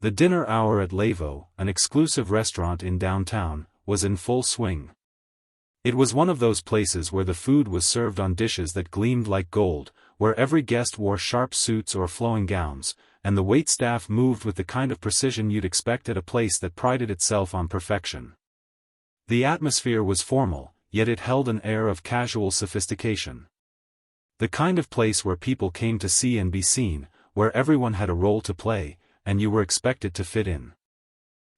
The dinner hour at Lavo, an exclusive restaurant in downtown, was in full swing. It was one of those places where the food was served on dishes that gleamed like gold, where every guest wore sharp suits or flowing gowns, and the waitstaff moved with the kind of precision you'd expect at a place that prided itself on perfection. The atmosphere was formal, yet it held an air of casual sophistication. The kind of place where people came to see and be seen, where everyone had a role to play, and you were expected to fit in.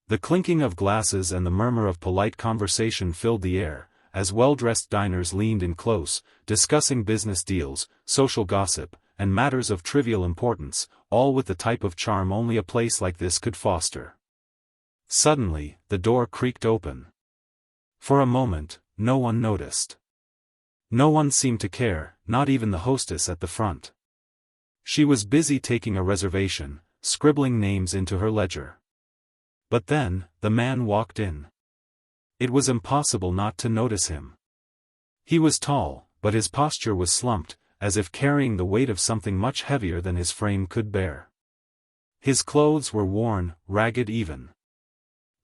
The clinking of glasses and the murmur of polite conversation filled the air, as well-dressed diners leaned in close, discussing business deals, social gossip, and matters of trivial importance, all with the type of charm only a place like this could foster. Suddenly, the door creaked open. For a moment, no one noticed. No one seemed to care, not even the hostess at the front. She was busy taking a reservation, scribbling names into her ledger. But then, the man walked in. It was impossible not to notice him. He was tall, but his posture was slumped, as if carrying the weight of something much heavier than his frame could bear. His clothes were worn, ragged even.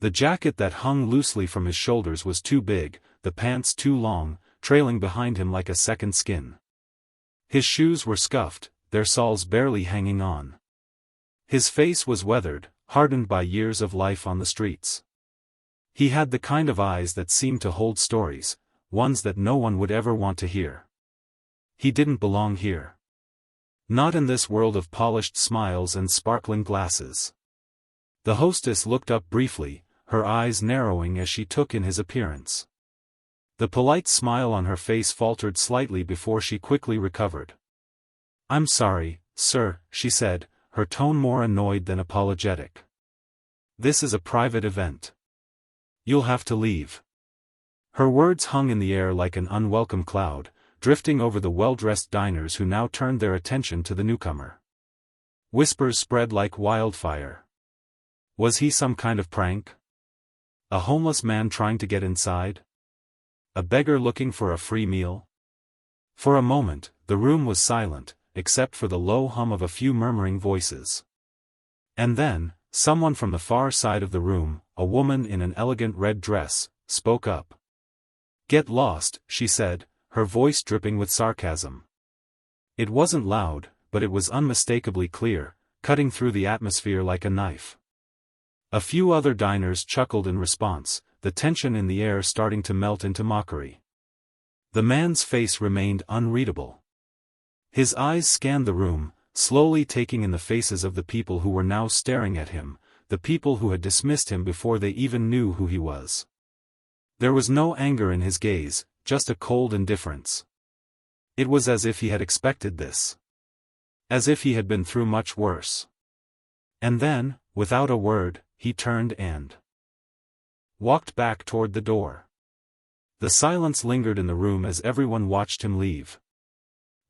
The jacket that hung loosely from his shoulders was too big, the pants too long, trailing behind him like a second skin. His shoes were scuffed, their soles barely hanging on. His face was weathered, hardened by years of life on the streets. He had the kind of eyes that seemed to hold stories, ones that no one would ever want to hear. He didn't belong here. Not in this world of polished smiles and sparkling glasses. The hostess looked up briefly, her eyes narrowing as she took in his appearance. The polite smile on her face faltered slightly before she quickly recovered. "I'm sorry, sir," she said, her tone more annoyed than apologetic. "This is a private event. You'll have to leave." Her words hung in the air like an unwelcome cloud, drifting over the well-dressed diners who now turned their attention to the newcomer. Whispers spread like wildfire. Was he some kind of prank? A homeless man trying to get inside? A beggar looking for a free meal? For a moment, the room was silent, except for the low hum of a few murmuring voices. And then, someone from the far side of the room, a woman in an elegant red dress, spoke up. "Get lost," she said, her voice dripping with sarcasm. It wasn't loud, but it was unmistakably clear, cutting through the atmosphere like a knife. A few other diners chuckled in response, the tension in the air starting to melt into mockery. The man's face remained unreadable. His eyes scanned the room, slowly taking in the faces of the people who were now staring at him, the people who had dismissed him before they even knew who he was. There was no anger in his gaze, just a cold indifference. It was as if he had expected this. As if he had been through much worse. And then, without a word, he turned and walked back toward the door. The silence lingered in the room as everyone watched him leave.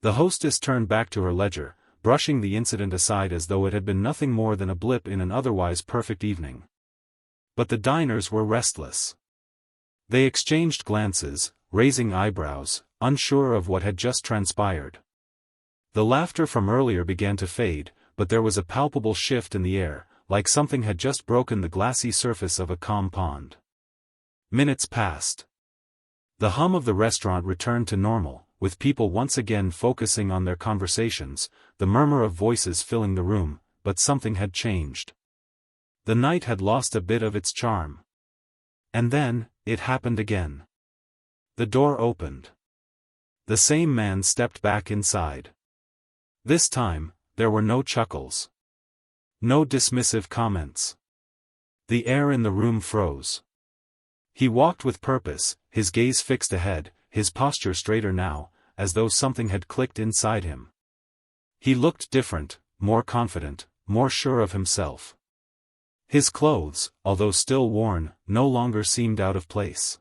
The hostess turned back to her ledger, brushing the incident aside as though it had been nothing more than a blip in an otherwise perfect evening. But the diners were restless. They exchanged glances, raising eyebrows, unsure of what had just transpired. The laughter from earlier began to fade, but there was a palpable shift in the air, like something had just broken the glassy surface of a calm pond. Minutes passed. The hum of the restaurant returned to normal, with people once again focusing on their conversations, the murmur of voices filling the room, but something had changed. The night had lost a bit of its charm. And then, it happened again. The door opened. The same man stepped back inside. This time, there were no chuckles. No dismissive comments. The air in the room froze. He walked with purpose, his gaze fixed ahead, his posture straighter now, as though something had clicked inside him. He looked different, more confident, more sure of himself. His clothes, although still worn, no longer seemed out of place.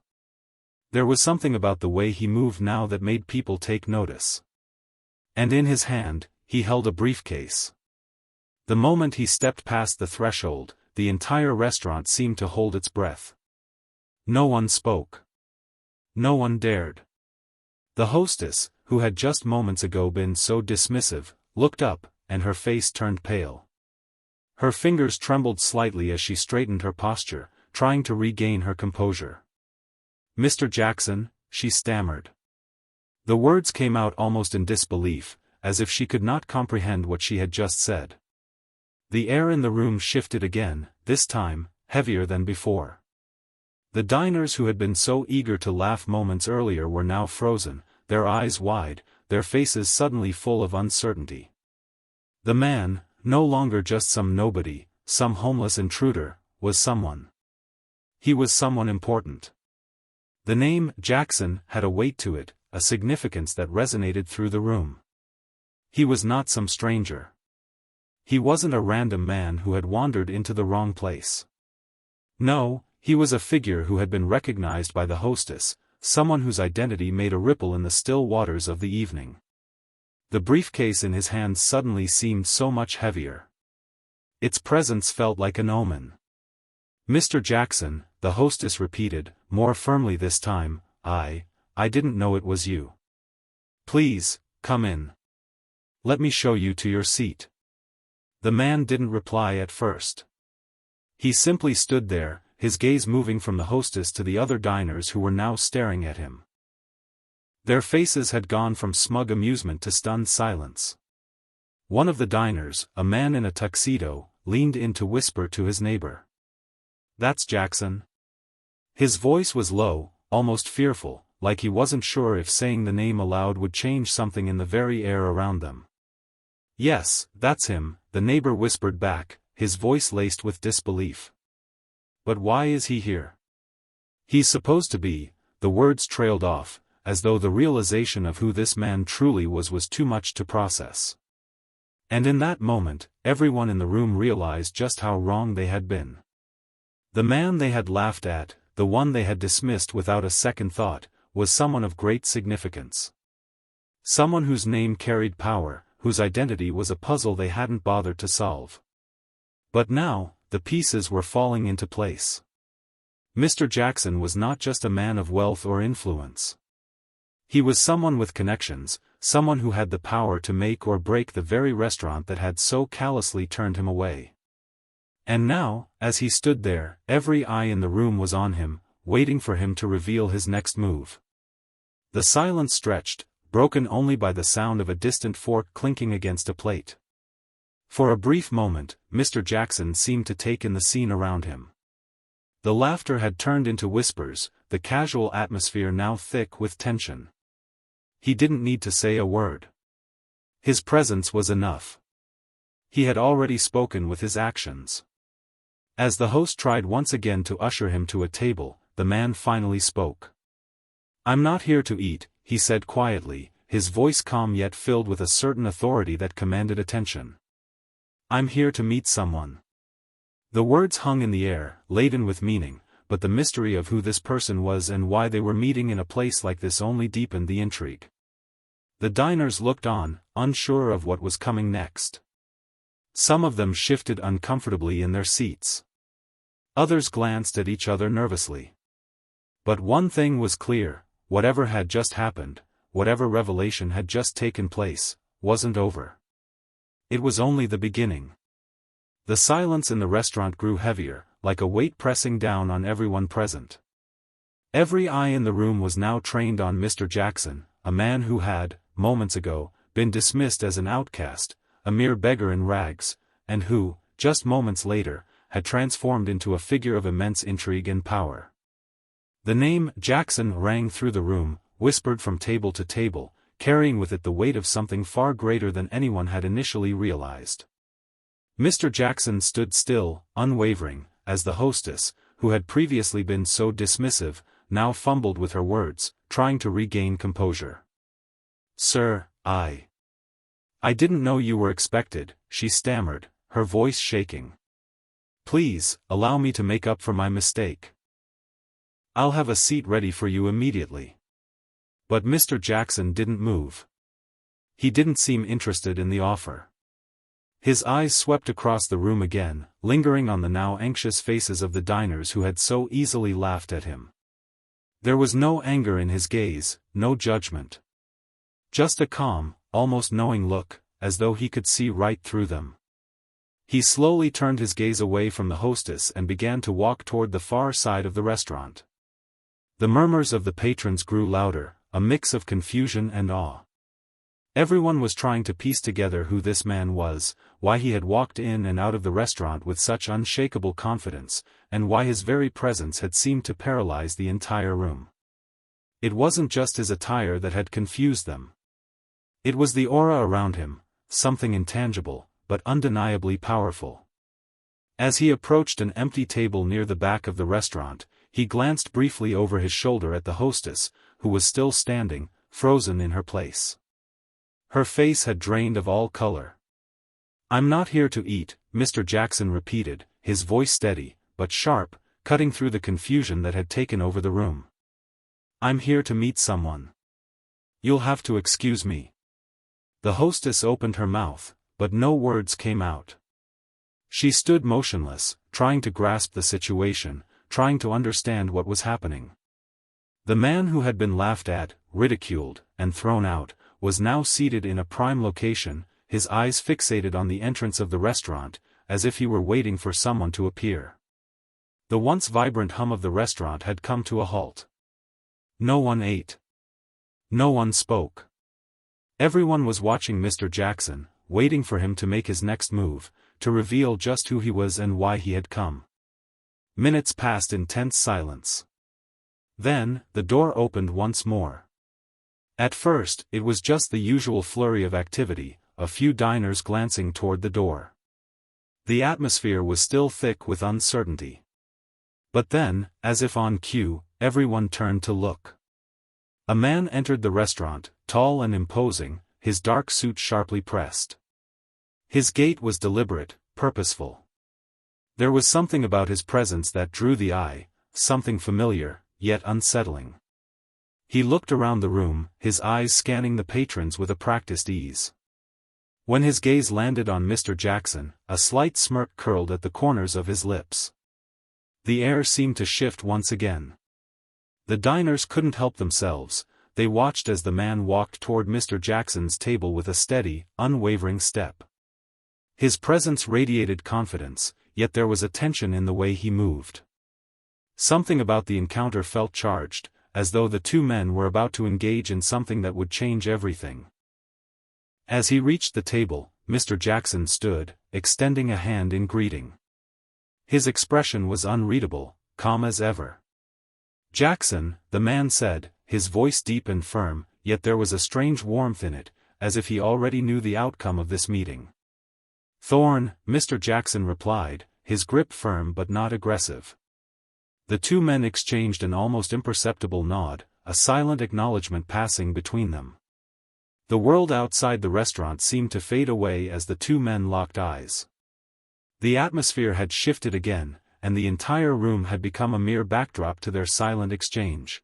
There was something about the way he moved now that made people take notice. And in his hand, he held a briefcase. The moment he stepped past the threshold, the entire restaurant seemed to hold its breath. No one spoke. No one dared. The hostess, who had just moments ago been so dismissive, looked up, and her face turned pale. Her fingers trembled slightly as she straightened her posture, trying to regain her composure. "Mr. Jackson," she stammered. The words came out almost in disbelief, as if she could not comprehend what she had just said. The air in the room shifted again, this time, heavier than before. The diners who had been so eager to laugh moments earlier were now frozen, their eyes wide, their faces suddenly full of uncertainty. The man, no longer just some nobody, some homeless intruder, was someone. He was someone important. The name Jackson had a weight to it, a significance that resonated through the room. He was not some stranger. He wasn't a random man who had wandered into the wrong place. No, he was a figure who had been recognized by the hostess, someone whose identity made a ripple in the still waters of the evening. The briefcase in his hands suddenly seemed so much heavier. Its presence felt like an omen. "Mr. Jackson," the hostess repeated, more firmly this time, I didn't know it was you. "Please, come in. Let me show you to your seat." The man didn't reply at first. He simply stood there, his gaze moving from the hostess to the other diners who were now staring at him. Their faces had gone from smug amusement to stunned silence. One of the diners, a man in a tuxedo, leaned in to whisper to his neighbor. "That's Jackson." His voice was low, almost fearful, like he wasn't sure if saying the name aloud would change something in the very air around them. "Yes, that's him," the neighbor whispered back, his voice laced with disbelief. "But why is he here?" "He's supposed to be," the words trailed off, as though the realization of who this man truly was too much to process. And in that moment, everyone in the room realized just how wrong they had been. The man they had laughed at, the one they had dismissed without a second thought, was someone of great significance. Someone whose name carried power, whose identity was a puzzle they hadn't bothered to solve. But now, the pieces were falling into place. Mr. Jackson was not just a man of wealth or influence. He was someone with connections, someone who had the power to make or break the very restaurant that had so callously turned him away. And now, as he stood there, every eye in the room was on him, waiting for him to reveal his next move. The silence stretched, broken only by the sound of a distant fork clinking against a plate. For a brief moment, Mr. Jackson seemed to take in the scene around him. The laughter had turned into whispers, the casual atmosphere now thick with tension. He didn't need to say a word. His presence was enough. He had already spoken with his actions. As the host tried once again to usher him to a table, the man finally spoke. "I'm not here to eat," he said quietly, his voice calm yet filled with a certain authority that commanded attention. "I'm here to meet someone." The words hung in the air, laden with meaning, but the mystery of who this person was and why they were meeting in a place like this only deepened the intrigue. The diners looked on, unsure of what was coming next. Some of them shifted uncomfortably in their seats. Others glanced at each other nervously. But one thing was clear, whatever had just happened, whatever revelation had just taken place, wasn't over. It was only the beginning. The silence in the restaurant grew heavier, like a weight pressing down on everyone present. Every eye in the room was now trained on Mr. Jackson, a man who had, moments ago, been dismissed as an outcast, a mere beggar in rags, and who, just moments later, had transformed into a figure of immense intrigue and power. The name Jackson rang through the room, whispered from table to table, carrying with it the weight of something far greater than anyone had initially realized. Mr. Jackson stood still, unwavering, as the hostess, who had previously been so dismissive, now fumbled with her words, trying to regain composure. "Sir, I didn't know you were expected," she stammered, her voice shaking. "Please, allow me to make up for my mistake. I'll have a seat ready for you immediately." But Mr. Jackson didn't move. He didn't seem interested in the offer. His eyes swept across the room again, lingering on the now anxious faces of the diners who had so easily laughed at him. There was no anger in his gaze, no judgment. Just a calm, almost knowing look, as though he could see right through them. He slowly turned his gaze away from the hostess and began to walk toward the far side of the restaurant. The murmurs of the patrons grew louder, a mix of confusion and awe. Everyone was trying to piece together who this man was, why he had walked in and out of the restaurant with such unshakable confidence, and why his very presence had seemed to paralyze the entire room. It wasn't just his attire that had confused them. It was the aura around him, something intangible, but undeniably powerful. As he approached an empty table near the back of the restaurant, he glanced briefly over his shoulder at the hostess, who was still standing, frozen in her place. Her face had drained of all color. "I'm not here to eat," Mr. Jackson repeated, his voice steady, but sharp, cutting through the confusion that had taken over the room. "I'm here to meet someone. You'll have to excuse me." The hostess opened her mouth, but no words came out. She stood motionless, trying to grasp the situation, trying to understand what was happening. The man who had been laughed at, ridiculed, and thrown out, was now seated in a prime location, his eyes fixated on the entrance of the restaurant, as if he were waiting for someone to appear. The once vibrant hum of the restaurant had come to a halt. No one ate. No one spoke. Everyone was watching Mr. Jackson, waiting for him to make his next move, to reveal just who he was and why he had come. Minutes passed in tense silence. Then, the door opened once more. At first, it was just the usual flurry of activity, a few diners glancing toward the door. The atmosphere was still thick with uncertainty. But then, as if on cue, everyone turned to look. A man entered the restaurant, tall and imposing, his dark suit sharply pressed. His gait was deliberate, purposeful. There was something about his presence that drew the eye, something familiar, yet unsettling. He looked around the room, his eyes scanning the patrons with a practiced ease. When his gaze landed on Mr. Jackson, a slight smirk curled at the corners of his lips. The air seemed to shift once again. The diners couldn't help themselves, they watched as the man walked toward Mr. Jackson's table with a steady, unwavering step. His presence radiated confidence, yet there was a tension in the way he moved. Something about the encounter felt charged, as though the two men were about to engage in something that would change everything. As he reached the table, Mr. Jackson stood, extending a hand in greeting. His expression was unreadable, calm as ever. "Jackson," the man said, his voice deep and firm, yet there was a strange warmth in it, as if he already knew the outcome of this meeting. "Thorne," Mr. Jackson replied, his grip firm but not aggressive. The two men exchanged an almost imperceptible nod, a silent acknowledgement passing between them. The world outside the restaurant seemed to fade away as the two men locked eyes. The atmosphere had shifted again, and the entire room had become a mere backdrop to their silent exchange.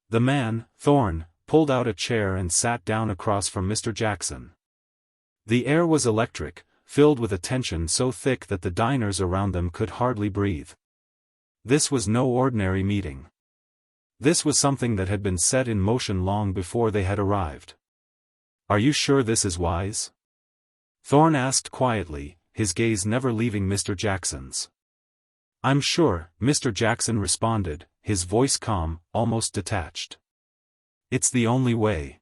The man, Thorne, pulled out a chair and sat down across from Mr. Jackson. The air was electric, filled with a tension so thick that the diners around them could hardly breathe. This was no ordinary meeting. This was something that had been set in motion long before they had arrived. "Are you sure this is wise?" Thorne asked quietly, his gaze never leaving Mr. Jackson's. "I'm sure," Mr. Jackson responded, his voice calm, almost detached. "It's the only way."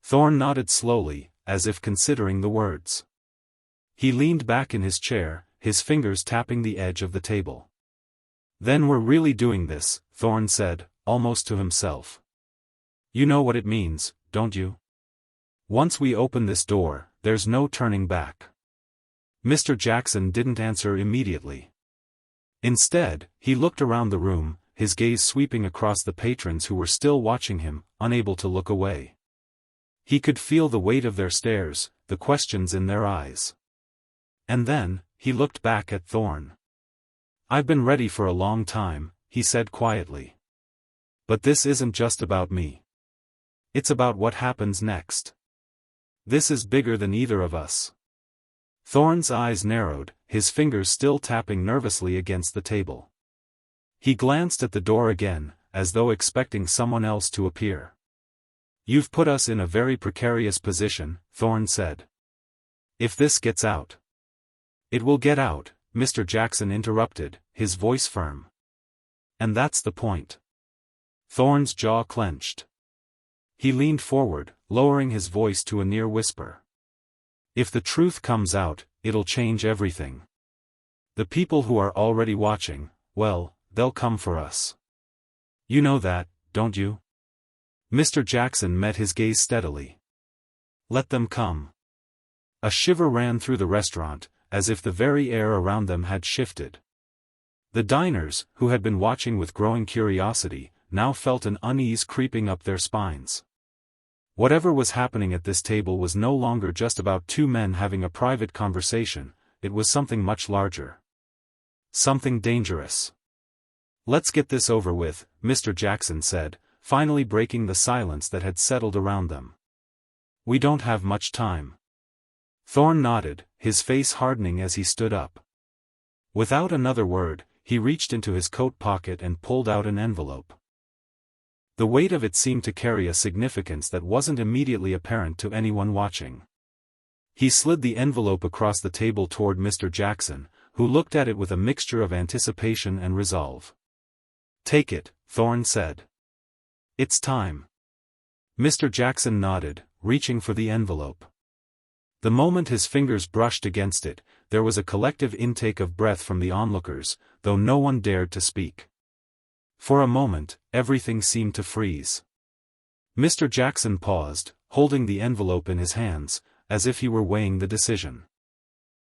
Thorne nodded slowly, as if considering the words. He leaned back in his chair, his fingers tapping the edge of the table. "Then we're really doing this," Thorne said, almost to himself. "You know what it means, don't you? Once we open this door, there's no turning back." Mr. Jackson didn't answer immediately. Instead, he looked around the room, his gaze sweeping across the patrons who were still watching him, unable to look away. He could feel the weight of their stares, the questions in their eyes. And then, he looked back at Thorne. "I've been ready for a long time," he said quietly. "But this isn't just about me. It's about what happens next. This is bigger than either of us." Thorne's eyes narrowed, his fingers still tapping nervously against the table. He glanced at the door again, as though expecting someone else to appear. "You've put us in a very precarious position," Thorne said. "If this gets out, "It will get out," Mr. Jackson interrupted, his voice firm. "And that's the point." Thorne's jaw clenched. He leaned forward, lowering his voice to a near whisper. "If the truth comes out, it'll change everything. The people who are already watching, well, they'll come for us. You know that, don't you?" Mr. Jackson met his gaze steadily. "Let them come." A shiver ran through the restaurant, as if the very air around them had shifted. The diners, who had been watching with growing curiosity, now felt an unease creeping up their spines. Whatever was happening at this table was no longer just about two men having a private conversation, it was something much larger. Something dangerous. "Let's get this over with," Mr. Jackson said, finally breaking the silence that had settled around them. "We don't have much time." Thorne nodded, his face hardening as he stood up. Without another word, he reached into his coat pocket and pulled out an envelope. The weight of it seemed to carry a significance that wasn't immediately apparent to anyone watching. He slid the envelope across the table toward Mr. Jackson, who looked at it with a mixture of anticipation and resolve. "Take it," Thorne said. "It's time." Mr. Jackson nodded, reaching for the envelope. The moment his fingers brushed against it, there was a collective intake of breath from the onlookers, though no one dared to speak. For a moment, everything seemed to freeze. Mr. Jackson paused, holding the envelope in his hands, as if he were weighing the decision.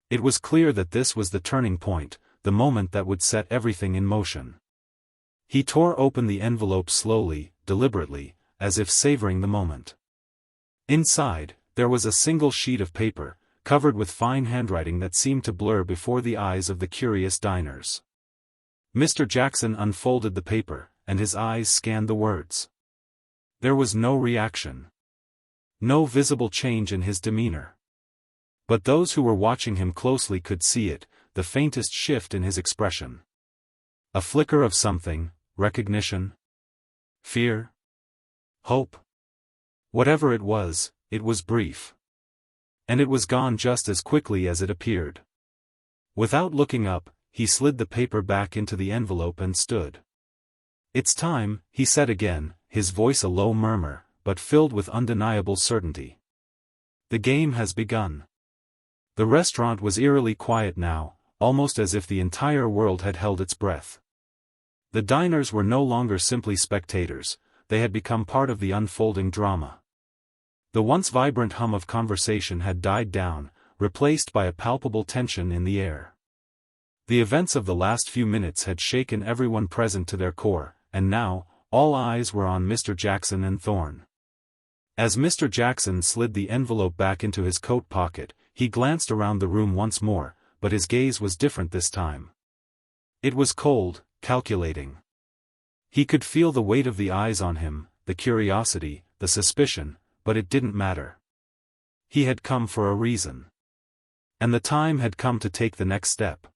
It was clear that this was the turning point, the moment that would set everything in motion. He tore open the envelope slowly, deliberately, as if savoring the moment. Inside, there was a single sheet of paper, covered with fine handwriting that seemed to blur before the eyes of the curious diners. Mr. Jackson unfolded the paper, and his eyes scanned the words. There was no reaction. No visible change in his demeanor. But those who were watching him closely could see it, the faintest shift in his expression. A flicker of something, recognition? Fear? Hope? Whatever it was brief. And it was gone just as quickly as it appeared. Without looking up, he slid the paper back into the envelope and stood. "It's time," he said again, his voice a low murmur, but filled with undeniable certainty. "The game has begun." The restaurant was eerily quiet now, almost as if the entire world had held its breath. The diners were no longer simply spectators, they had become part of the unfolding drama. The once vibrant hum of conversation had died down, replaced by a palpable tension in the air. The events of the last few minutes had shaken everyone present to their core, and now, all eyes were on Mr. Jackson and Thorne. As Mr. Jackson slid the envelope back into his coat pocket, he glanced around the room once more, but his gaze was different this time. It was cold, calculating. He could feel the weight of the eyes on him, the curiosity, the suspicion, but it didn't matter. He had come for a reason. And the time had come to take the next step.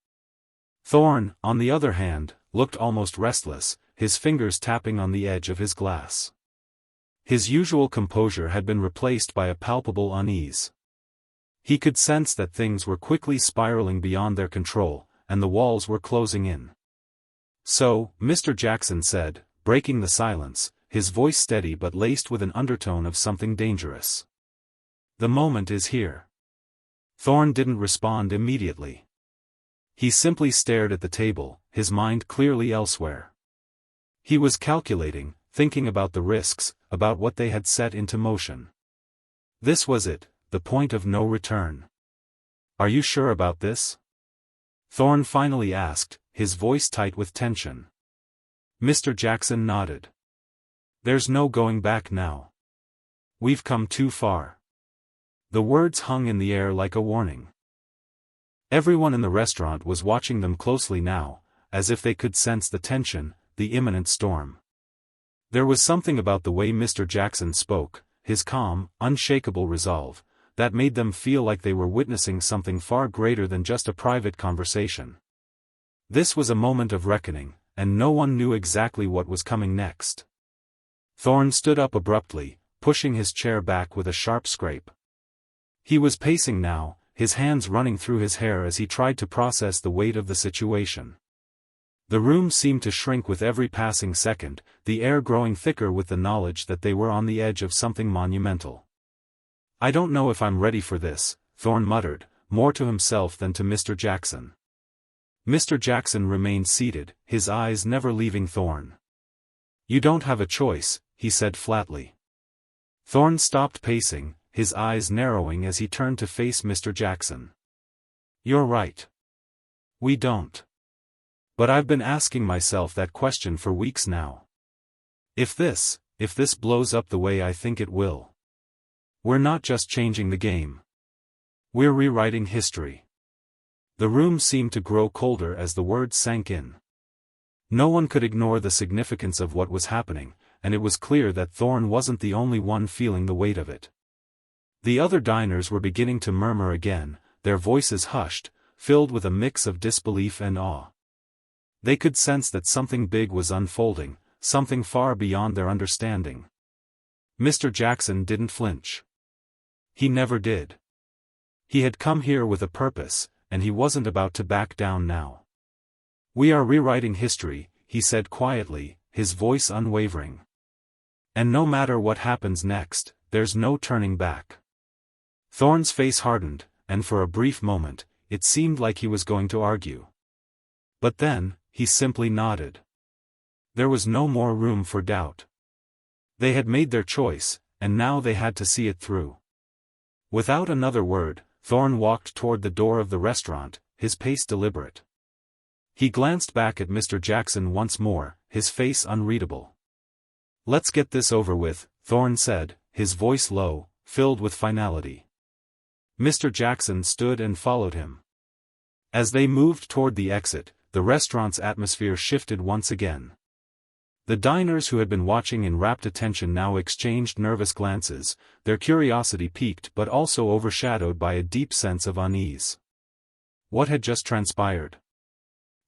Thorne, on the other hand, looked almost restless, his fingers tapping on the edge of his glass. His usual composure had been replaced by a palpable unease. He could sense that things were quickly spiraling beyond their control, and the walls were closing in. "So," Mr. Jackson said, breaking the silence, his voice steady but laced with an undertone of something dangerous. "The moment is here." Thorne didn't respond immediately. He simply stared at the table, his mind clearly elsewhere. He was calculating, thinking about the risks, about what they had set into motion. This was it, the point of no return. "Are you sure about this?" Thorne finally asked, his voice tight with tension. Mr. Jackson nodded. "There's no going back now. We've come too far." The words hung in the air like a warning. Everyone in the restaurant was watching them closely now, as if they could sense the tension, the imminent storm. There was something about the way Mr. Jackson spoke, his calm, unshakable resolve, that made them feel like they were witnessing something far greater than just a private conversation. This was a moment of reckoning, and no one knew exactly what was coming next. Thorne stood up abruptly, pushing his chair back with a sharp scrape. He was pacing now, his hands running through his hair as he tried to process the weight of the situation. The room seemed to shrink with every passing second, the air growing thicker with the knowledge that they were on the edge of something monumental. "I don't know if I'm ready for this," Thorne muttered, more to himself than to Mr. Jackson. Mr. Jackson remained seated, his eyes never leaving Thorne. "You don't have a choice," he said flatly. Thorne stopped pacing, his eyes narrowing as he turned to face Mr. Jackson. "You're right. We don't. But I've been asking myself that question for weeks now. If this blows up the way I think it will, we're not just changing the game. We're rewriting history." The room seemed to grow colder as the words sank in. No one could ignore the significance of what was happening, and it was clear that Thorne wasn't the only one feeling the weight of it. The other diners were beginning to murmur again, their voices hushed, filled with a mix of disbelief and awe. They could sense that something big was unfolding, something far beyond their understanding. Mr. Jackson didn't flinch. He never did. He had come here with a purpose, and he wasn't about to back down now. "We are rewriting history," he said quietly, his voice unwavering. "And no matter what happens next, there's no turning back." Thorne's face hardened, and for a brief moment, it seemed like he was going to argue. But then, he simply nodded. There was no more room for doubt. They had made their choice, and now they had to see it through. Without another word, Thorne walked toward the door of the restaurant, his pace deliberate. He glanced back at Mr. Jackson once more, his face unreadable. "Let's get this over with," Thorne said, his voice low, filled with finality. Mr. Jackson stood and followed him. As they moved toward the exit, the restaurant's atmosphere shifted once again. The diners who had been watching in rapt attention now exchanged nervous glances, their curiosity piqued but also overshadowed by a deep sense of unease. What had just transpired?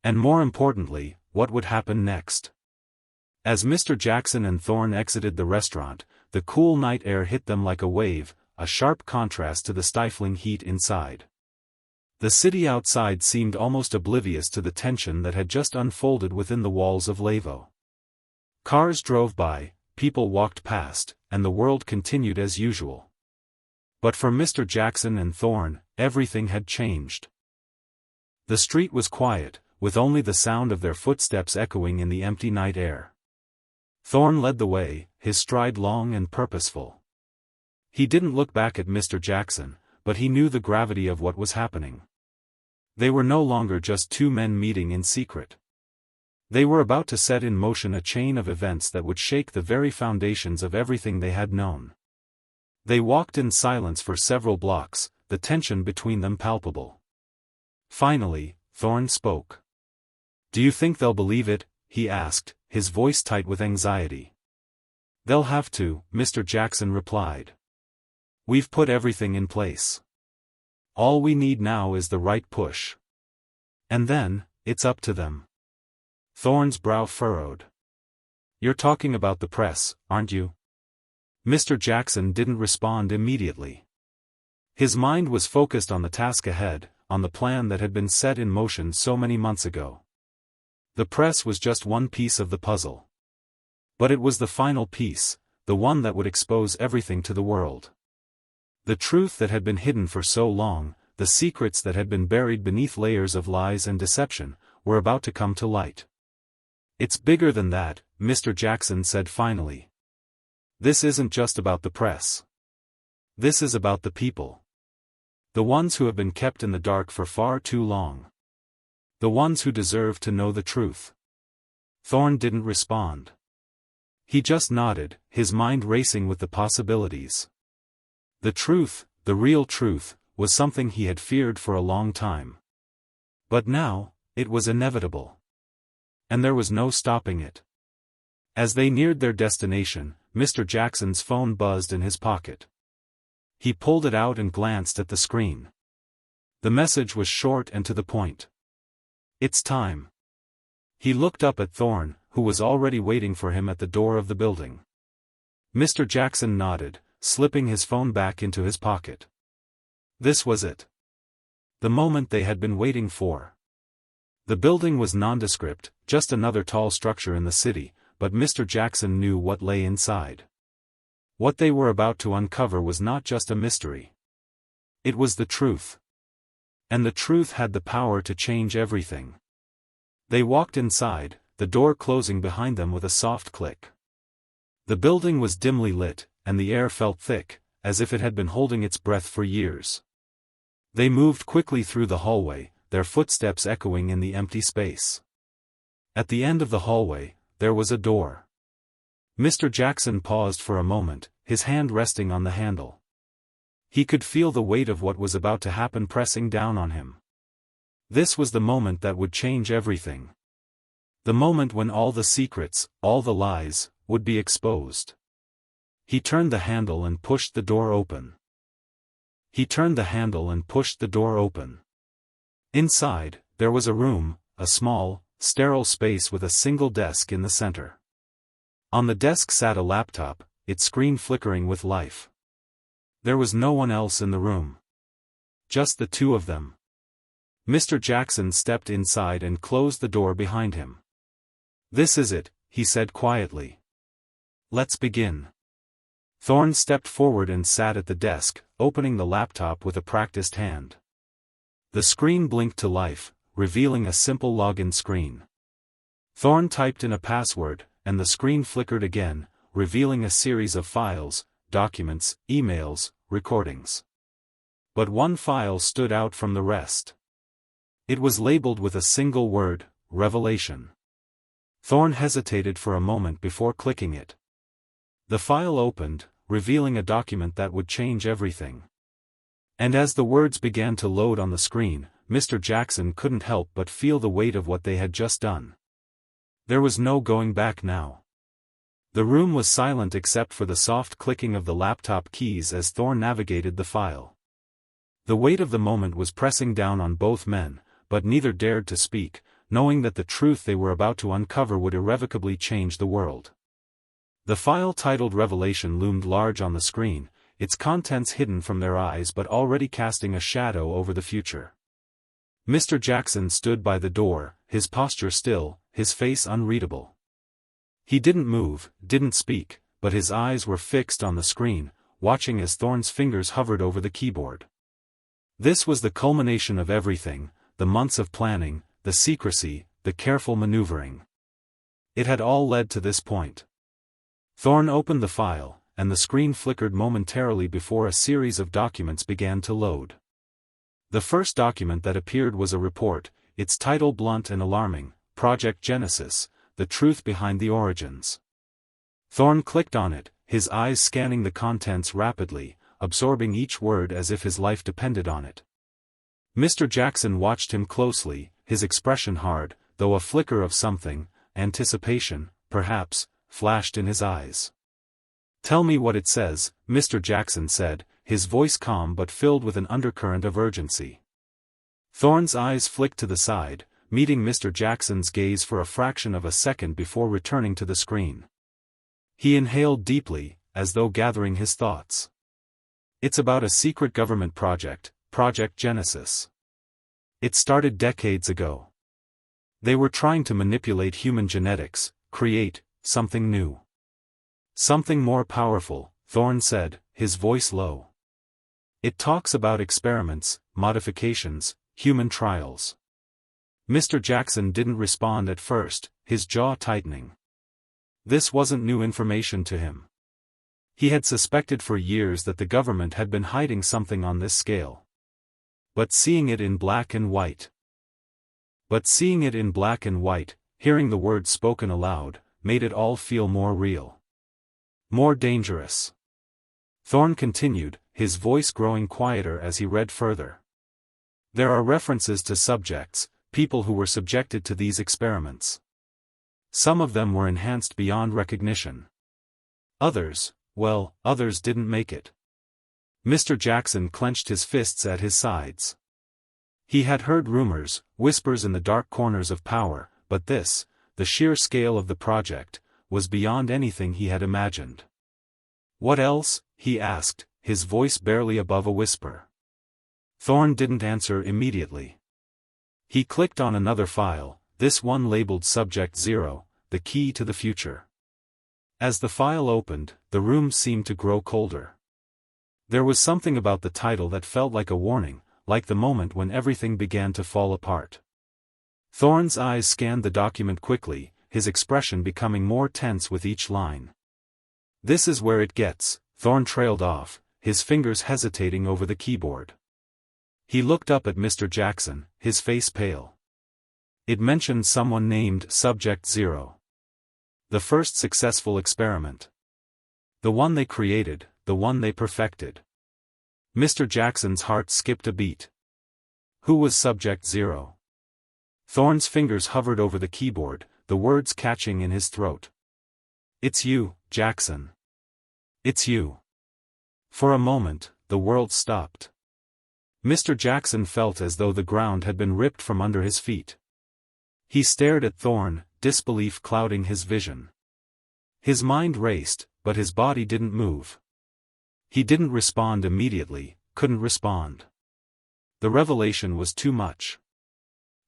And more importantly, what would happen next? As Mr. Jackson and Thorne exited the restaurant, the cool night air hit them like a wave, a sharp contrast to the stifling heat inside. The city outside seemed almost oblivious to the tension that had just unfolded within the walls of Lavo. Cars drove by, people walked past, and the world continued as usual. But for Mr. Jackson and Thorne, everything had changed. The street was quiet, with only the sound of their footsteps echoing in the empty night air. Thorne led the way, his stride long and purposeful. He didn't look back at Mr. Jackson, but he knew the gravity of what was happening. They were no longer just two men meeting in secret. They were about to set in motion a chain of events that would shake the very foundations of everything they had known. They walked in silence for several blocks, the tension between them palpable. Finally, Thorne spoke. "Do you think they'll believe it?" he asked, his voice tight with anxiety. "They'll have to," Mr. Jackson replied. "We've put everything in place. All we need now is the right push. And then, it's up to them." Thorne's brow furrowed. "You're talking about the press, aren't you?" Mr. Jackson didn't respond immediately. His mind was focused on the task ahead, on the plan that had been set in motion so many months ago. The press was just one piece of the puzzle. But it was the final piece, the one that would expose everything to the world. The truth that had been hidden for so long, the secrets that had been buried beneath layers of lies and deception, were about to come to light. "It's bigger than that," Mr. Jackson said finally. "This isn't just about the press. This is about the people. The ones who have been kept in the dark for far too long. The ones who deserve to know the truth." Thorne didn't respond. He just nodded, his mind racing with the possibilities. The truth, the real truth, was something he had feared for a long time. But now, it was inevitable. And there was no stopping it. As they neared their destination, Mr. Jackson's phone buzzed in his pocket. He pulled it out and glanced at the screen. The message was short and to the point. "It's time." He looked up at Thorne, who was already waiting for him at the door of the building. Mr. Jackson nodded, slipping his phone back into his pocket. This was it. The moment they had been waiting for. The building was nondescript, just another tall structure in the city, but Mr. Jackson knew what lay inside. What they were about to uncover was not just a mystery. It was the truth. And the truth had the power to change everything. They walked inside, the door closing behind them with a soft click. The building was dimly lit, and the air felt thick, as if it had been holding its breath for years. They moved quickly through the hallway, their footsteps echoing in the empty space. At the end of the hallway, there was a door. Mr. Jackson paused for a moment, his hand resting on the handle. He could feel the weight of what was about to happen pressing down on him. This was the moment that would change everything. The moment when all the secrets, all the lies, would be exposed. He turned the handle and pushed the door open. Inside, there was a room, a small, sterile space with a single desk in the center. On the desk sat a laptop, its screen flickering with life. There was no one else in the room. Just the two of them. Mr. Jackson stepped inside and closed the door behind him. "This is it," he said quietly. "Let's begin." Thorne stepped forward and sat at the desk, opening the laptop with a practiced hand. The screen blinked to life, revealing a simple login screen. Thorne typed in a password, and the screen flickered again, revealing a series of files, documents, emails, recordings. But one file stood out from the rest. It was labeled with a single word, Revelation. Thorne hesitated for a moment before clicking it. The file opened, revealing a document that would change everything. And as the words began to load on the screen, Mr. Jackson couldn't help but feel the weight of what they had just done. There was no going back now. The room was silent except for the soft clicking of the laptop keys as Thorne navigated the file. The weight of the moment was pressing down on both men, but neither dared to speak, knowing that the truth they were about to uncover would irrevocably change the world. The file titled Revelation loomed large on the screen, its contents hidden from their eyes but already casting a shadow over the future. Mr. Jackson stood by the door, his posture still, his face unreadable. He didn't move, didn't speak, but his eyes were fixed on the screen, watching as Thorne's fingers hovered over the keyboard. This was the culmination of everything, the months of planning, the secrecy, the careful maneuvering. It had all led to this point. Thorne opened the file, and the screen flickered momentarily before a series of documents began to load. The first document that appeared was a report, its title blunt and alarming, Project Genesis, the truth behind the origins. Thorne clicked on it, his eyes scanning the contents rapidly, absorbing each word as if his life depended on it. Mr. Jackson watched him closely, his expression hard, though a flicker of something, anticipation, perhaps, flashed in his eyes. "Tell me what it says," Mr. Jackson said, his voice calm but filled with an undercurrent of urgency. Thorne's eyes flicked to the side, meeting Mr. Jackson's gaze for a fraction of a second before returning to the screen. He inhaled deeply, as though gathering his thoughts. "It's about a secret government project, Project Genesis. It started decades ago. They were trying to manipulate human genetics, create something new. Something more powerful," Thorne said, his voice low. "It talks about experiments, modifications, human trials." Mr. Jackson didn't respond at first, his jaw tightening. This wasn't new information to him. He had suspected for years that the government had been hiding something on this scale. But seeing it in black and white, hearing the words spoken aloud, made it all feel more real. More dangerous. Thorne continued, his voice growing quieter as he read further. "There are references to subjects, people who were subjected to these experiments. Some of them were enhanced beyond recognition. Others didn't make it." Mr. Jackson clenched his fists at his sides. He had heard rumors, whispers in the dark corners of power, but this, the sheer scale of the project, was beyond anything he had imagined. "What else?" he asked, his voice barely above a whisper. Thorn didn't answer immediately. He clicked on another file, this one labeled Subject 0, the key to the future. As the file opened, the room seemed to grow colder. There was something about the title that felt like a warning, like the moment when everything began to fall apart. Thorn's eyes scanned the document quickly, his expression becoming more tense with each line. "This is where it gets," Thorn trailed off, his fingers hesitating over the keyboard. He looked up at Mr. Jackson, his face pale. It mentioned someone named Subject 0. The first successful experiment. The one they created, the one they perfected. Mr. Jackson's heart skipped a beat. Who was Subject 0? Thorn's fingers hovered over the keyboard, the words catching in his throat. "It's you, Jackson. It's you." For a moment, the world stopped. Mr. Jackson felt as though the ground had been ripped from under his feet. He stared at Thorn, disbelief clouding his vision. His mind raced, but his body didn't move. He didn't respond immediately, couldn't respond. The revelation was too much.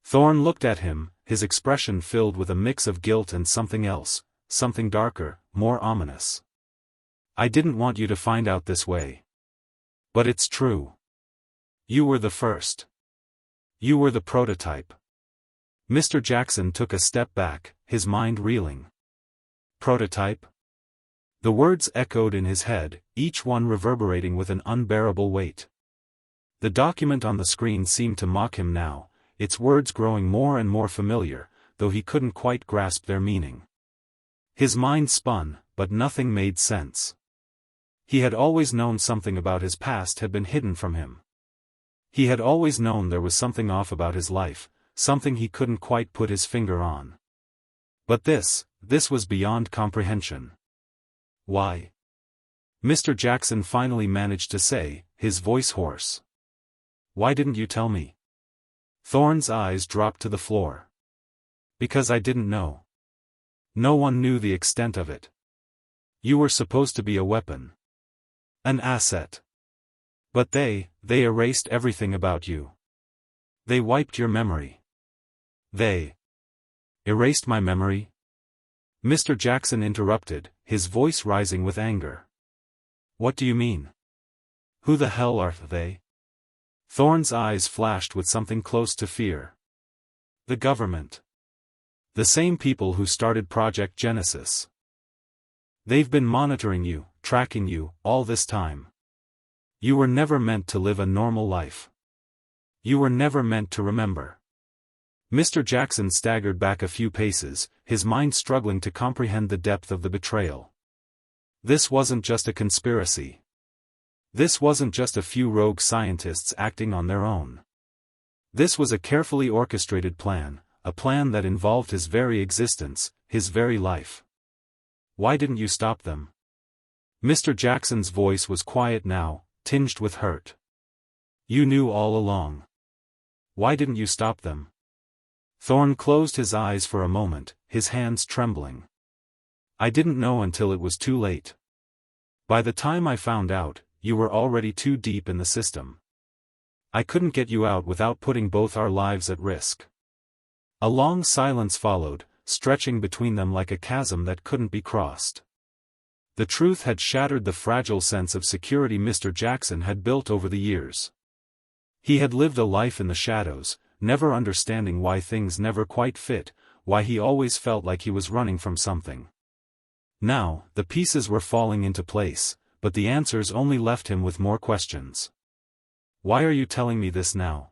Thorn looked at him, his expression filled with a mix of guilt and something else, something darker, more ominous. "I didn't want you to find out this way. But it's true. You were the first. You were the prototype." Mr. Jackson took a step back, his mind reeling. Prototype? The words echoed in his head, each one reverberating with an unbearable weight. The document on the screen seemed to mock him now, its words growing more and more familiar, though he couldn't quite grasp their meaning. His mind spun, but nothing made sense. He had always known something about his past had been hidden from him. He had always known there was something off about his life, something he couldn't quite put his finger on. But this was beyond comprehension. "Why?" Mr. Jackson finally managed to say, his voice hoarse. "Why didn't you tell me?" Thorn's eyes dropped to the floor. "Because I didn't know. No one knew the extent of it. You were supposed to be a weapon. An asset. But they erased everything about you. They wiped your memory. They erased my memory?" Mr. Jackson interrupted, his voice rising with anger. "What do you mean? Who the hell are they?" Thorn's eyes flashed with something close to fear. "The government. The same people who started Project Genesis. They've been monitoring you, tracking you, all this time. You were never meant to live a normal life. You were never meant to remember." Mr. Jackson staggered back a few paces, his mind struggling to comprehend the depth of the betrayal. This wasn't just a conspiracy. This wasn't just a few rogue scientists acting on their own. This was a carefully orchestrated plan, a plan that involved his very existence, his very life. "Why didn't you stop them?" Mr. Jackson's voice was quiet now, tinged with hurt. "You knew all along. Why didn't you stop them?" Thorn closed his eyes for a moment, his hands trembling. "I didn't know until it was too late. By the time I found out, you were already too deep in the system. I couldn't get you out without putting both our lives at risk." A long silence followed, stretching between them like a chasm that couldn't be crossed. The truth had shattered the fragile sense of security Mr. Jackson had built over the years. He had lived a life in the shadows, never understanding why things never quite fit, why he always felt like he was running from something. Now, the pieces were falling into place, but the answers only left him with more questions. "Why are you telling me this now?"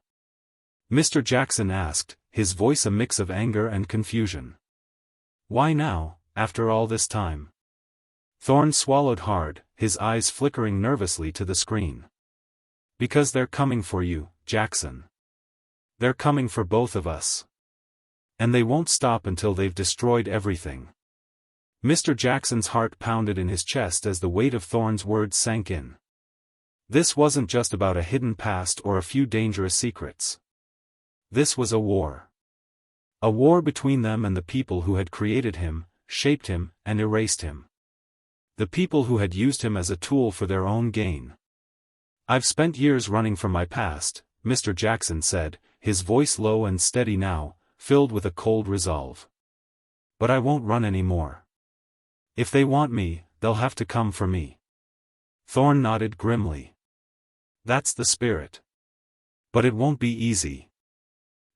Mr. Jackson asked, his voice a mix of anger and confusion. "Why now, after all this time?" Thorn swallowed hard, his eyes flickering nervously to the screen. "Because they're coming for you, Jackson. They're coming for both of us. And they won't stop until they've destroyed everything." Mr. Jackson's heart pounded in his chest as the weight of Thorn's words sank in. This wasn't just about a hidden past or a few dangerous secrets. This was a war. A war between them and the people who had created him, shaped him, and erased him. The people who had used him as a tool for their own gain. "I've spent years running from my past," Mr. Jackson said, his voice low and steady now, filled with a cold resolve. But I won't run any more. If they want me, they'll have to come for me. Thorn nodded grimly. That's the spirit. But it won't be easy.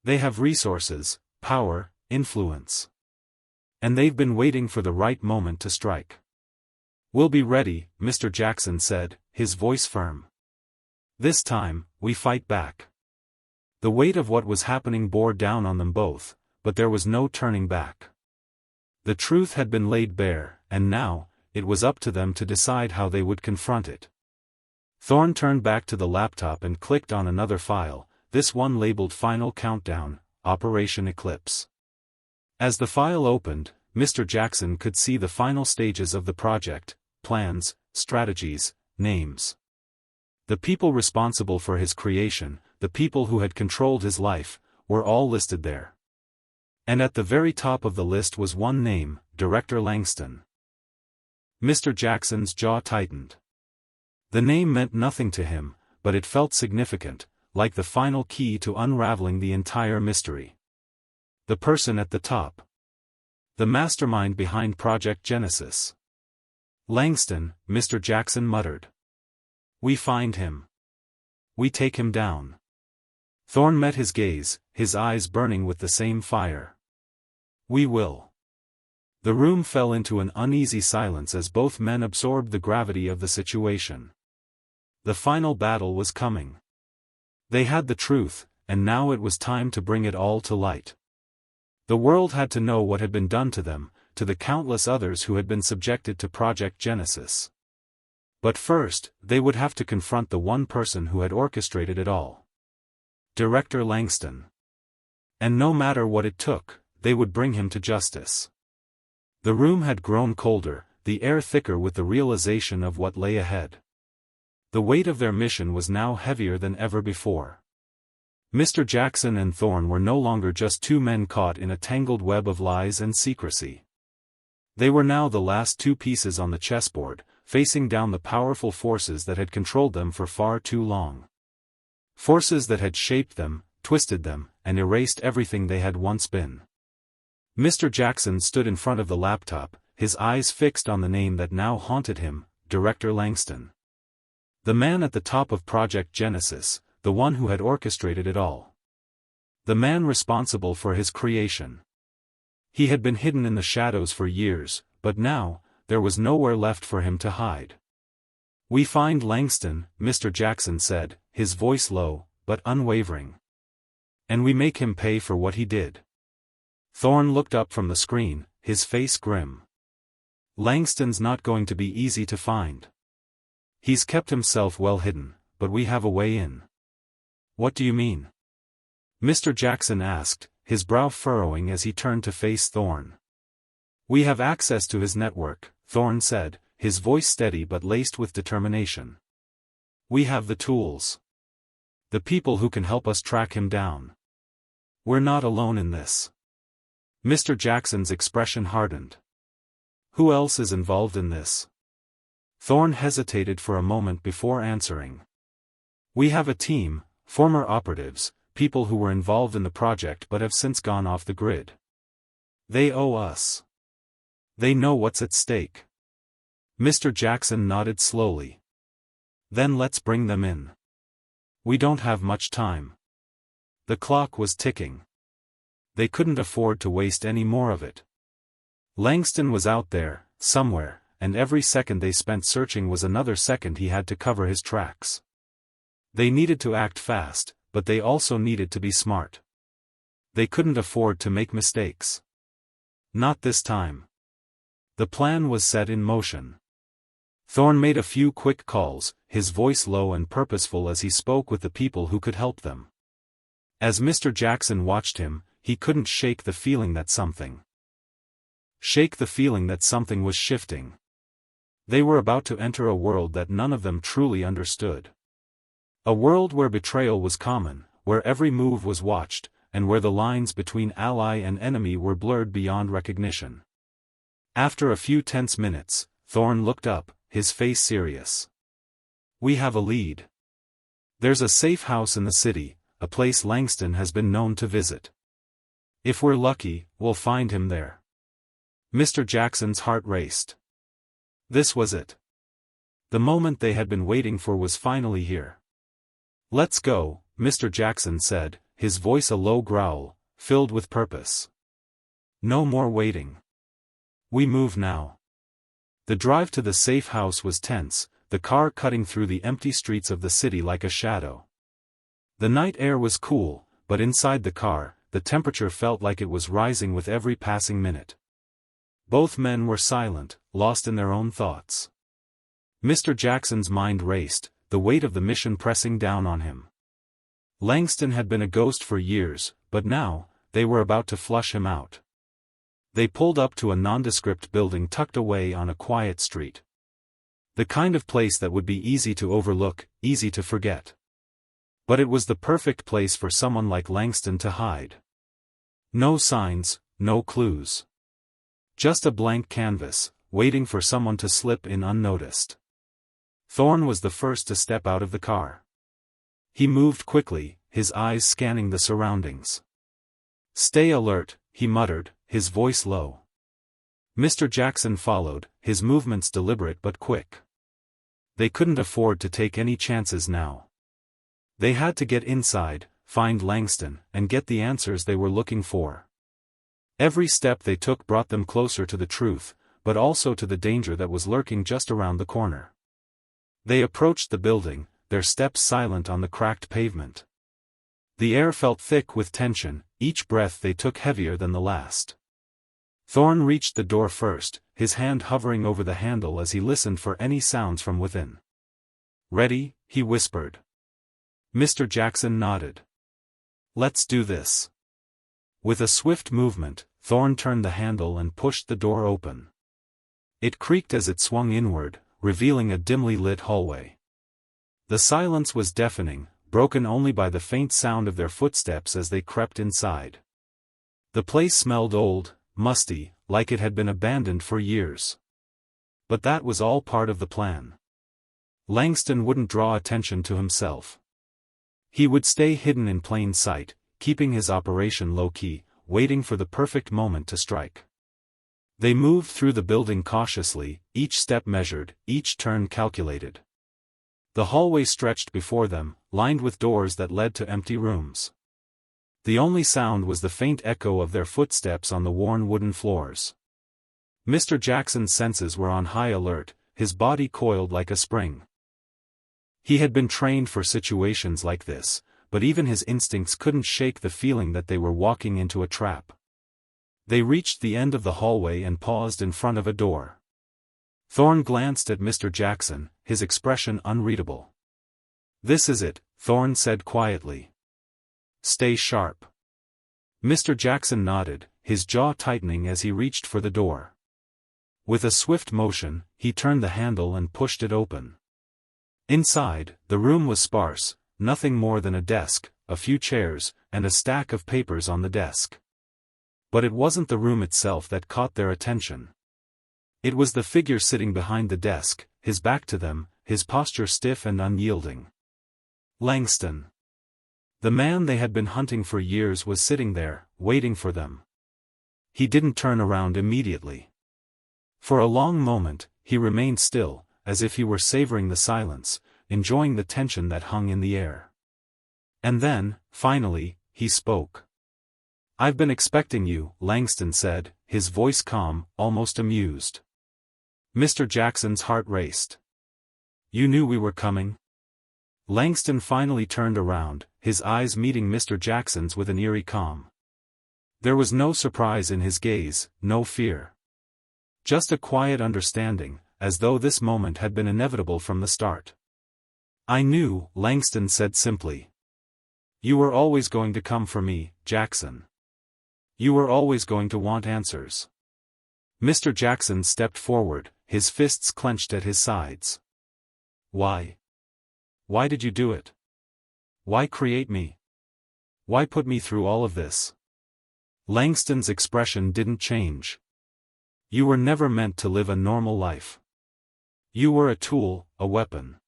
They have resources, power, influence. And they've been waiting for the right moment to strike. We'll be ready, Mr. Jackson said, his voice firm. This time, we fight back. The weight of what was happening bore down on them both, but there was no turning back. The truth had been laid bare, and now, it was up to them to decide how they would confront it. Thorn turned back to the laptop and clicked on another file, this one labeled Final Countdown, Operation Eclipse. As the file opened, Mr. Jackson could see the final stages of the project, plans, strategies, names. The people responsible for his creation, the people who had controlled his life, were all listed there. And at the very top of the list was one name, Director Langston. Mr. Jackson's jaw tightened. The name meant nothing to him, but it felt significant, like the final key to unraveling the entire mystery. The person at the top. The mastermind behind Project Genesis. Langston, Mr. Jackson muttered. We find him. We take him down. Thorn met his gaze, his eyes burning with the same fire. We will. The room fell into an uneasy silence as both men absorbed the gravity of the situation. The final battle was coming. They had the truth, and now it was time to bring it all to light. The world had to know what had been done to them, to the countless others who had been subjected to Project Genesis. But first, they would have to confront the one person who had orchestrated it all. Director Langston. And no matter what it took, they would bring him to justice. The room had grown colder, the air thicker with the realization of what lay ahead. The weight of their mission was now heavier than ever before. Mr. Jackson and Thorn were no longer just two men caught in a tangled web of lies and secrecy. They were now the last two pieces on the chessboard, facing down the powerful forces that had controlled them for far too long. Forces that had shaped them, twisted them, and erased everything they had once been. Mr. Jackson stood in front of the laptop, his eyes fixed on the name that now haunted him, Director Langston. The man at the top of Project Genesis, the one who had orchestrated it all. The man responsible for his creation. He had been hidden in the shadows for years, but now, there was nowhere left for him to hide. We find Langston, Mr. Jackson said, his voice low, but unwavering. And we make him pay for what he did. Thorn looked up from the screen, his face grim. Langston's not going to be easy to find. He's kept himself well hidden, but we have a way in. What do you mean? Mr. Jackson asked, his brow furrowing as he turned to face Thorn. We have access to his network, Thorn said, his voice steady but laced with determination. We have the tools. The people who can help us track him down. We're not alone in this. Mr. Jackson's expression hardened. Who else is involved in this? Thorn hesitated for a moment before answering. We have a team, former operatives, people who were involved in the project but have since gone off the grid. They owe us. They know what's at stake. Mr. Jackson nodded slowly. Then let's bring them in. We don't have much time. The clock was ticking. They couldn't afford to waste any more of it. Langston was out there, somewhere, and every second they spent searching was another second he had to cover his tracks. They needed to act fast, but they also needed to be smart. They couldn't afford to make mistakes. Not this time. The plan was set in motion. Thorn made a few quick calls, his voice low and purposeful as he spoke with the people who could help them. As Mr. Jackson watched him, he couldn't shake the feeling that something was shifting. They were about to enter a world that none of them truly understood. A world where betrayal was common, where every move was watched, and where the lines between ally and enemy were blurred beyond recognition. After a few tense minutes, Thorn looked up, his face serious. We have a lead. There's a safe house in the city, a place Langston has been known to visit. If we're lucky, we'll find him there. Mr. Jackson's heart raced. This was it. The moment they had been waiting for was finally here. Let's go, Mr. Jackson said, his voice a low growl, filled with purpose. No more waiting. We move now. The drive to the safe house was tense, the car cutting through the empty streets of the city like a shadow. The night air was cool, but inside the car, the temperature felt like it was rising with every passing minute. Both men were silent, lost in their own thoughts. Mr. Jackson's mind raced, the weight of the mission pressing down on him. Langston had been a ghost for years, but now, they were about to flush him out. They pulled up to a nondescript building tucked away on a quiet street. The kind of place that would be easy to overlook, easy to forget. But it was the perfect place for someone like Langston to hide. No signs, no clues. Just a blank canvas, waiting for someone to slip in unnoticed. Thorne was the first to step out of the car. He moved quickly, his eyes scanning the surroundings. "Stay alert," he muttered, his voice low. Mr. Jackson followed, his movements deliberate but quick. They couldn't afford to take any chances now. They had to get inside, find Langston, and get the answers they were looking for. Every step they took brought them closer to the truth, but also to the danger that was lurking just around the corner. They approached the building, their steps silent on the cracked pavement. The air felt thick with tension, each breath they took heavier than the last. Thorne reached the door first, his hand hovering over the handle as he listened for any sounds from within. "Ready?" he whispered. Mr. Jackson nodded. "Let's do this." With a swift movement, Thorne turned the handle and pushed the door open. It creaked as it swung inward, revealing a dimly lit hallway. The silence was deafening, broken only by the faint sound of their footsteps as they crept inside. The place smelled old, musty, like it had been abandoned for years. But that was all part of the plan. Langston wouldn't draw attention to himself. He would stay hidden in plain sight, keeping his operation low-key, waiting for the perfect moment to strike. They moved through the building cautiously, each step measured, each turn calculated. The hallway stretched before them, lined with doors that led to empty rooms. The only sound was the faint echo of their footsteps on the worn wooden floors. Mr. Jackson's senses were on high alert, his body coiled like a spring. He had been trained for situations like this, but even his instincts couldn't shake the feeling that they were walking into a trap. They reached the end of the hallway and paused in front of a door. Thorne glanced at Mr. Jackson, his expression unreadable. "This is it," Thorne said quietly. "Stay sharp." Mr. Jackson nodded, his jaw tightening as he reached for the door. With a swift motion, he turned the handle and pushed it open. Inside, the room was sparse, nothing more than a desk, a few chairs, and a stack of papers on the desk. But it wasn't the room itself that caught their attention. It was the figure sitting behind the desk, his back to them, his posture stiff and unyielding. Langston. The man they had been hunting for years was sitting there, waiting for them. He didn't turn around immediately. For a long moment, he remained still, as if he were savoring the silence, enjoying the tension that hung in the air. And then, finally, he spoke. "I've been expecting you," Langston said, his voice calm, almost amused. Mr. Jackson's heart raced. "You knew we were coming?" Langston finally turned around, his eyes meeting Mr. Jackson's with an eerie calm. There was no surprise in his gaze, no fear. Just a quiet understanding, as though this moment had been inevitable from the start. "I knew," Langston said simply. "You were always going to come for me, Jackson. You were always going to want answers." Mr. Jackson stepped forward, his fists clenched at his sides. "Why? Why did you do it? Why create me? Why put me through all of this?" Langston's expression didn't change. "You were never meant to live a normal life. You were a tool, a weapon.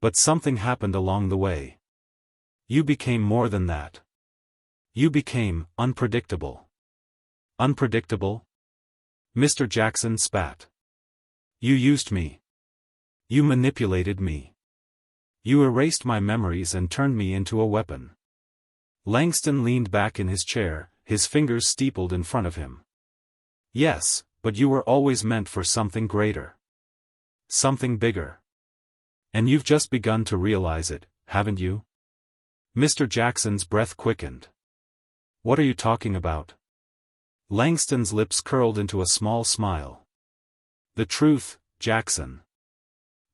But something happened along the way. You became more than that. You became unpredictable. Unpredictable? Mr. Jackson spat. You used me. You manipulated me. You erased my memories and turned me into a weapon. Langston leaned back in his chair, his fingers steepled in front of him. Yes, but you were always meant for something greater. Something bigger. And you've just begun to realize it, haven't you? Mr. Jackson's breath quickened. What are you talking about? Langston's lips curled into a small smile. The truth, Jackson.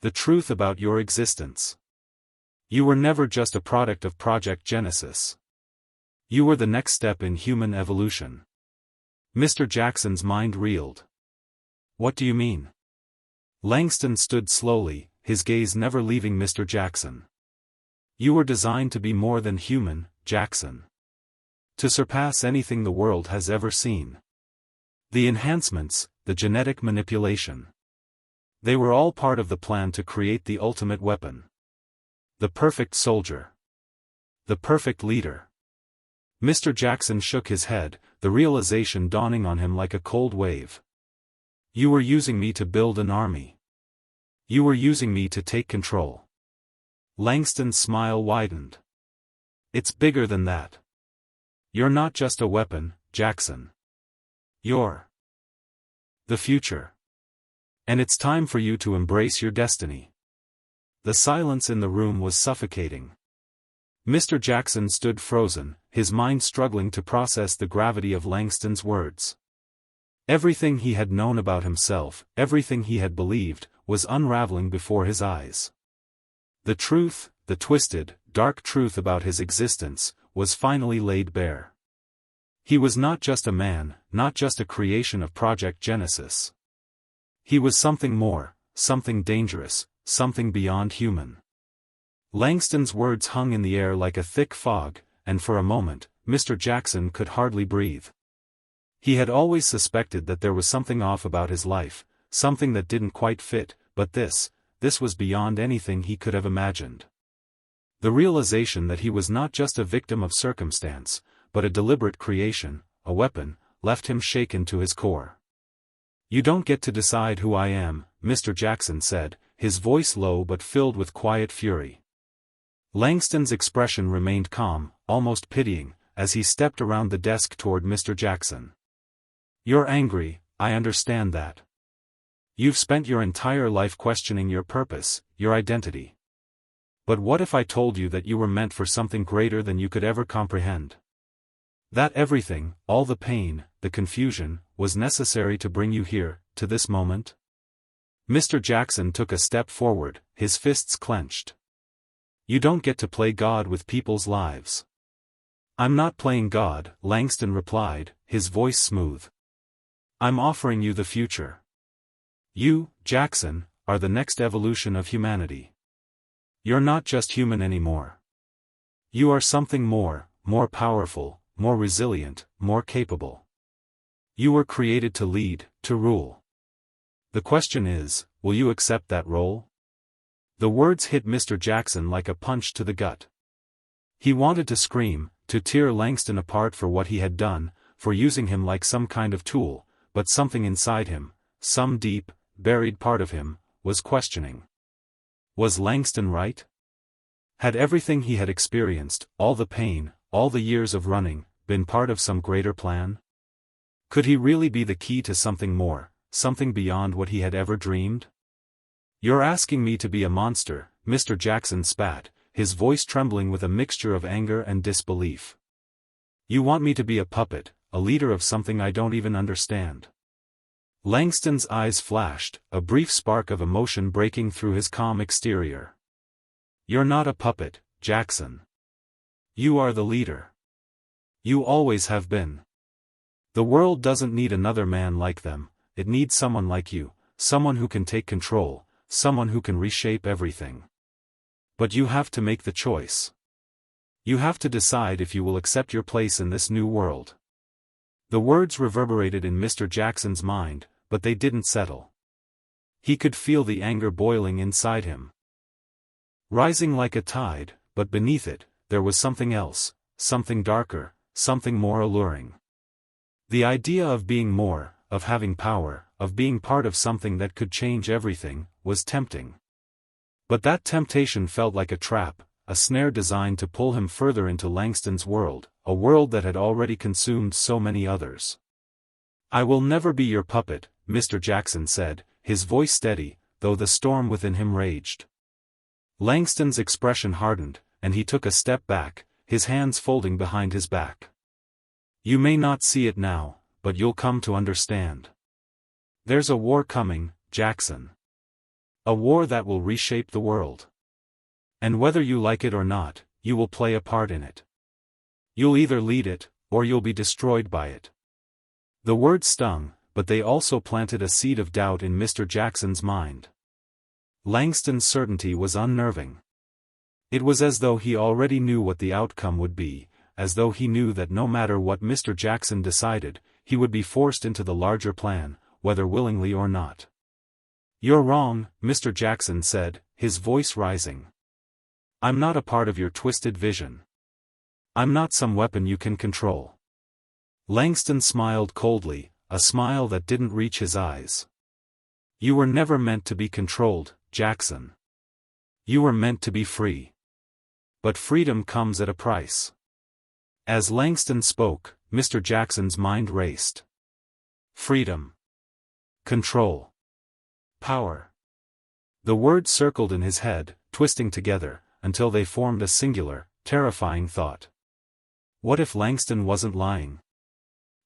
The truth about your existence. You were never just a product of Project Genesis. You were the next step in human evolution. Mr. Jackson's mind reeled. What do you mean? Langston stood slowly, his gaze never leaving Mr. Jackson. You were designed to be more than human, Jackson. To surpass anything the world has ever seen. The enhancements, the genetic manipulation. They were all part of the plan to create the ultimate weapon. The perfect soldier. The perfect leader. Mr. Jackson shook his head, the realization dawning on him like a cold wave. You were using me to build an army. You were using me to take control. Langston's smile widened. It's bigger than that. You're not just a weapon, Jackson. You're the future. And it's time for you to embrace your destiny. The silence in the room was suffocating. Mr. Jackson stood frozen, his mind struggling to process the gravity of Langston's words. Everything he had known about himself, everything he had believed, was unraveling before his eyes. The truth, the twisted, dark truth about his existence, was finally laid bare. He was not just a man, not just a creation of Project Genesis. He was something more, something dangerous, something beyond human. Langston's words hung in the air like a thick fog, and for a moment, Mr. Jackson could hardly breathe. He had always suspected that there was something off about his life, something that didn't quite fit, but this was beyond anything he could have imagined. The realization that he was not just a victim of circumstance, but a deliberate creation, a weapon, left him shaken to his core. You don't get to decide who I am, Mr. Jackson said, his voice low but filled with quiet fury. Langston's expression remained calm, almost pitying, as he stepped around the desk toward Mr. Jackson. You're angry, I understand that. You've spent your entire life questioning your purpose, your identity. But what if I told you that you were meant for something greater than you could ever comprehend? That everything, all the pain, the confusion, was necessary to bring you here, to this moment? Mr. Jackson took a step forward, his fists clenched. You don't get to play God with people's lives. I'm not playing God, Langston replied, his voice smooth. I'm offering you the future. You, Jackson, are the next evolution of humanity. You're not just human anymore. You are something more, more powerful, more resilient, more capable. You were created to lead, to rule. The question is, will you accept that role? The words hit Mr. Jackson like a punch to the gut. He wanted to scream, to tear Langston apart for what he had done, for using him like some kind of tool, but something inside him, some deep, buried part of him, was questioning. Was Langston right? Had everything he had experienced, all the pain, all the years of running, been part of some greater plan? Could he really be the key to something more, something beyond what he had ever dreamed? You're asking me to be a monster, Mr. Jackson spat, his voice trembling with a mixture of anger and disbelief. You want me to be a puppet, a leader of something I don't even understand. Langston's eyes flashed, a brief spark of emotion breaking through his calm exterior. You're not a puppet, Jackson. You are the leader. You always have been. The world doesn't need another man like them, it needs someone like you, someone who can take control, someone who can reshape everything. But you have to make the choice. You have to decide if you will accept your place in this new world. The words reverberated in Mr. Jackson's mind, but they didn't settle. He could feel the anger boiling inside him. Rising like a tide, but beneath it, there was something else, something darker, something more alluring. The idea of being more, of having power, of being part of something that could change everything, was tempting. But that temptation felt like a trap, a snare designed to pull him further into Langston's world, a world that had already consumed so many others. "I will never be your puppet," Mr. Jackson said, his voice steady, though the storm within him raged. Langston's expression hardened, and he took a step back, his hands folding behind his back. "You may not see it now, but you'll come to understand. There's a war coming, Jackson. A war that will reshape the world. And whether you like it or not, you will play a part in it. You'll either lead it, or you'll be destroyed by it." The words stung, but they also planted a seed of doubt in Mr. Jackson's mind. Langston's certainty was unnerving. It was as though he already knew what the outcome would be, as though he knew that no matter what Mr. Jackson decided, he would be forced into the larger plan, whether willingly or not. "You're wrong," Mr. Jackson said, his voice rising. "I'm not a part of your twisted vision. I'm not some weapon you can control." Langston smiled coldly, a smile that didn't reach his eyes. "You were never meant to be controlled, Jackson. You were meant to be free. But freedom comes at a price." As Langston spoke, Mr. Jackson's mind raced. Freedom. Control. Power. The words circled in his head, twisting together, until they formed a singular, terrifying thought. What if Langston wasn't lying?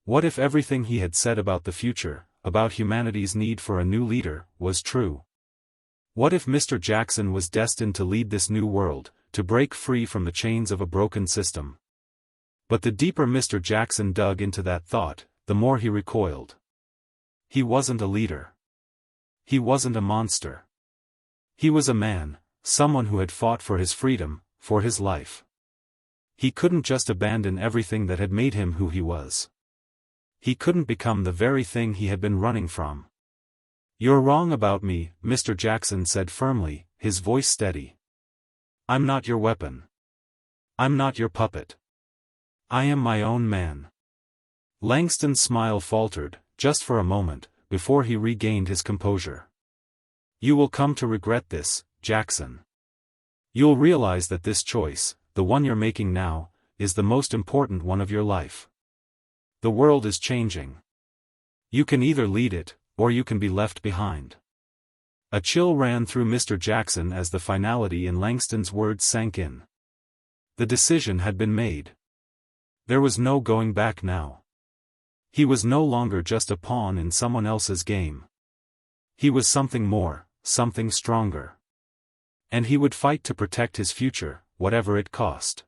What if everything he had said about the future, about humanity's need for a new leader, was true? What if Mr. Jackson was destined to lead this new world, to break free from the chains of a broken system? But the deeper Mr. Jackson dug into that thought, the more he recoiled. He wasn't a leader. He wasn't a monster. He was a man, someone who had fought for his freedom, for his life. He couldn't just abandon everything that had made him who he was. He couldn't become the very thing he had been running from. "You're wrong about me," Mr. Jackson said firmly, his voice steady. "I'm not your weapon. I'm not your puppet. I am my own man." Langston's smile faltered, just for a moment, before he regained his composure. "You will come to regret this, Jackson. You'll realize that this choice, the one you're making now, is the most important one of your life. The world is changing. You can either lead it, or you can be left behind." A chill ran through Mr. Jackson as the finality in Langston's words sank in. The decision had been made. There was no going back now. He was no longer just a pawn in someone else's game. He was something more, something stronger. And he would fight to protect his future, whatever it cost.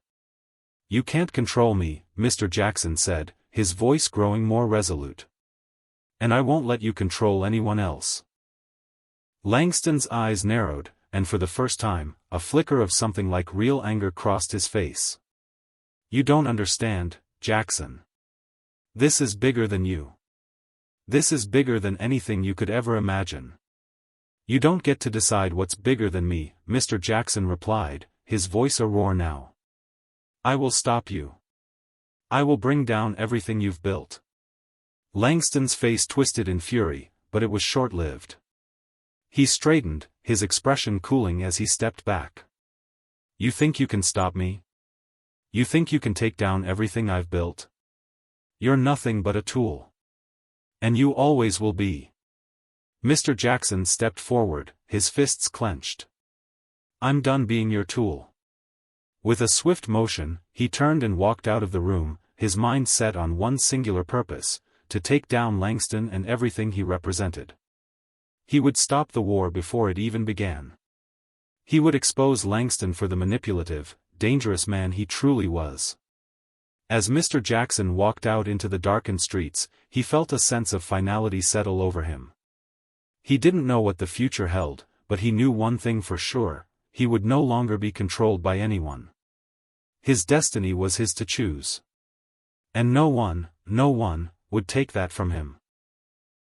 "You can't control me," Mr. Jackson said, his voice growing more resolute. "And I won't let you control anyone else." Langston's eyes narrowed, and for the first time, a flicker of something like real anger crossed his face. "You don't understand, Jackson. This is bigger than you. This is bigger than anything you could ever imagine." "You don't get to decide what's bigger than me," Mr. Jackson replied, his voice a roar now. "I will stop you. I will bring down everything you've built." Langston's face twisted in fury, but it was short-lived. He straightened, his expression cooling as he stepped back. "You think you can stop me? You think you can take down everything I've built? You're nothing but a tool. And you always will be." Mr. Jackson stepped forward, his fists clenched. "I'm done being your tool." With a swift motion, he turned and walked out of the room, his mind set on one singular purpose: to take down Langston and everything he represented. He would stop the war before it even began. He would expose Langston for the manipulative, dangerous man he truly was. As Mr. Jackson walked out into the darkened streets, he felt a sense of finality settle over him. He didn't know what the future held, but he knew one thing for sure: he would no longer be controlled by anyone. His destiny was his to choose. And no one, would take that from him.